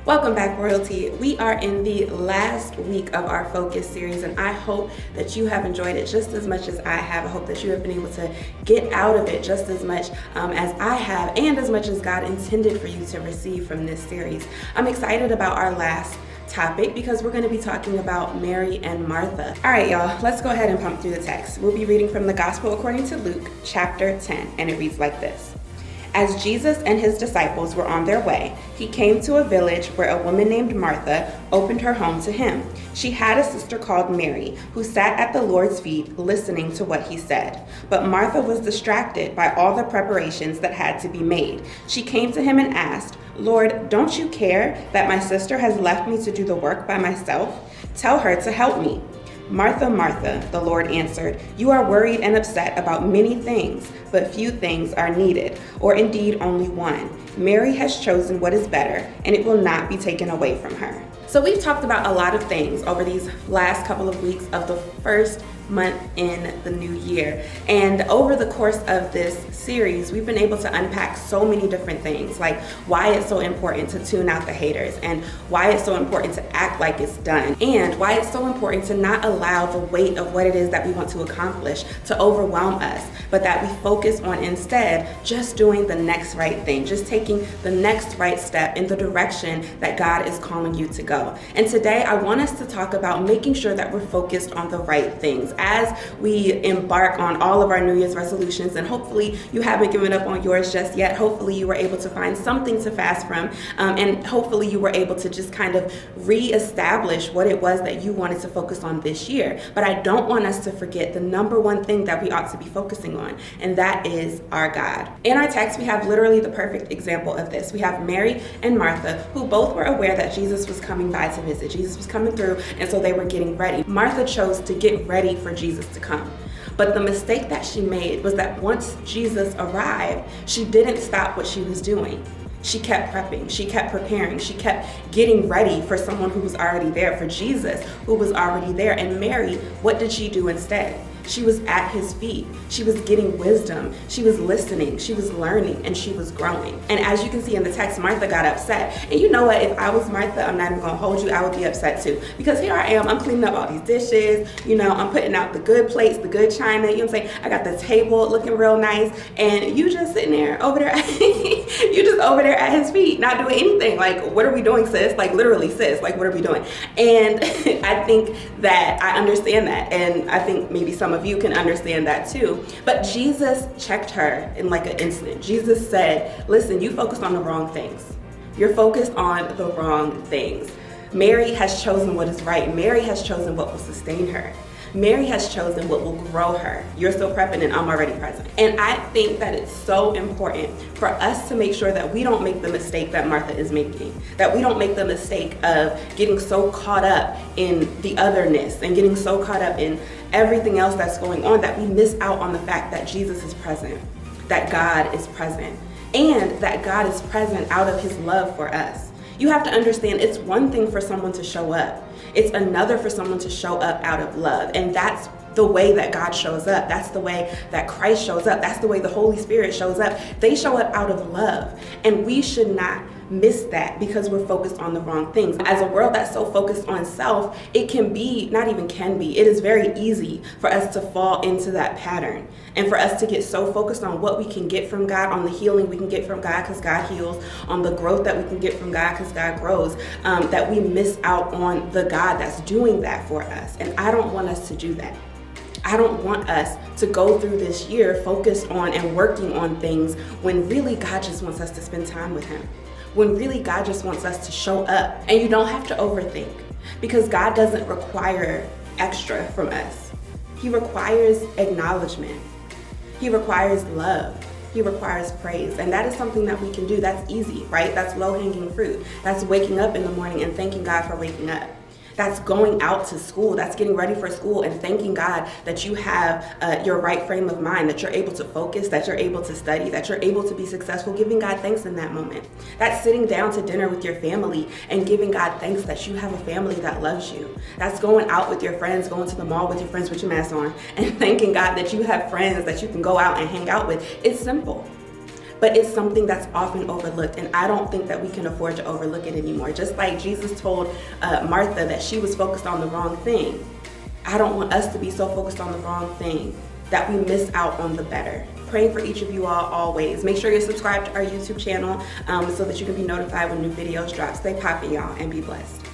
Welcome back, Royalty. We are in the last week of our Focus series, and I hope that you have enjoyed it just as much as I have. I hope that you have been able to get out of it just as much as I have, and as much as God intended for you to receive from this series. I'm excited about our last topic because we're going to be talking about Mary and Martha. All right, y'all, let's go ahead and pump through the text. We'll be reading from the Gospel according to Luke, chapter 10, and it reads like this. As Jesus and his disciples were on their way, he came to a village where a woman named Martha opened her home to him. She had a sister called Mary, who sat at the Lord's feet listening to what he said. But Martha was distracted by all the preparations that had to be made. She came to him and asked, "Lord, don't you care that my sister has left me to do the work by myself? Tell her to help me." "Martha, Martha," the Lord answered, "you are worried and upset about many things, but few things are needed, or indeed only one. Mary has chosen what is better, and it will not be taken away from her." So we've talked about a lot of things over these last couple of weeks of the first month in the new year. And over the course of this series, we've been able to unpack so many different things, like why it's so important to tune out the haters, and why it's so important to act like it's done, and why it's so important to not allow the weight of what it is that we want to accomplish to overwhelm us, but that we focus on instead just doing the next right thing, just taking the next right step in the direction that God is calling you to go. And today I want us to talk about making sure that we're focused on the right things as we embark on all of our New Year's resolutions. And hopefully you haven't given up on yours just yet. Hopefully you were able to find something to fast from, and hopefully you were able to just kind of reestablish what it was that you wanted to focus on this year. But I don't want us to forget the number one thing that we ought to be focusing on, and that is our God. In our text, we have literally the perfect example of this. We have Mary and Martha, who both were aware that Jesus was coming by to visit. Jesus was coming through, and so they were getting ready. Martha chose to get ready for Jesus to come. But the mistake that she made was that once Jesus arrived, she didn't stop what she was doing. She kept prepping, she kept preparing, she kept getting ready for someone who was already there, for Jesus who was already there. And Mary, what did she do instead? She was at his feet. She was getting wisdom. She was listening. She was learning, and she was growing. And as you can see in the text, Martha got upset. And you know what? If I was Martha, I'm not even gonna hold you, I would be upset too. Because here I am, I'm cleaning up all these dishes, I'm putting out the good plates, the good china, you know what I'm saying? I got the table looking real nice, and you just sitting there over there, you just over there at his feet, not doing anything. Like, what are we doing, sis? Like, literally, sis, like, what are we doing? And I think that I understand that, and I think maybe some of you can understand that too. But Jesus checked her in like an instant. Jesus said, listen, you focused on the wrong things. You're focused on the wrong things. Mary has chosen what is right. Mary has chosen what will sustain her. Mary has chosen what will grow her. You're still prepping, and I'm already present. And I think that it's so important for us to make sure that we don't make the mistake that Martha is making, that we don't make the mistake of getting so caught up in the otherness and getting so caught up in everything else that's going on that we miss out on the fact that Jesus is present, that God is present, and that God is present out of his love for us. You have to understand, it's one thing for someone to show up. It's another for someone to show up out of love. And that's the way that God shows up. That's the way that Christ shows up. That's the way the Holy Spirit shows up. They show up out of love. And we should not miss that because we're focused on the wrong things. As a world that's so focused on self, it can be, not even can be, it is very easy for us to fall into that pattern. And for us to get so focused on what we can get from God, on the healing we can get from God because God heals, on the growth that we can get from God because God grows, that we miss out on the God that's doing that for us. And I don't want us to do that. I don't want us to go through this year focused on and working on things when really God just wants us to spend time with him. When really God just wants us to show up. And you don't have to overthink, because God doesn't require extra from us. He requires acknowledgement. He requires love. He requires praise. And that is something that we can do. That's easy, right? That's low-hanging fruit. That's waking up in the morning and thanking God for waking up. That's going out to school. That's getting ready for school and thanking God that you have your right frame of mind, that you're able to focus, that you're able to study, that you're able to be successful, giving God thanks in that moment. That's sitting down to dinner with your family and giving God thanks that you have a family that loves you. That's going out with your friends, going to the mall with your friends with your mask on, and thanking God that you have friends that you can go out and hang out with. It's simple. but it's something that's often overlooked, and I don't think that we can afford to overlook it anymore. Just like Jesus told Martha that she was focused on the wrong thing, I don't want us to be so focused on the wrong thing that we miss out on the better. Praying for each of you all always. Make sure you're subscribed to our YouTube channel so that you can be notified when new videos drop. Stay popping, y'all, and be blessed.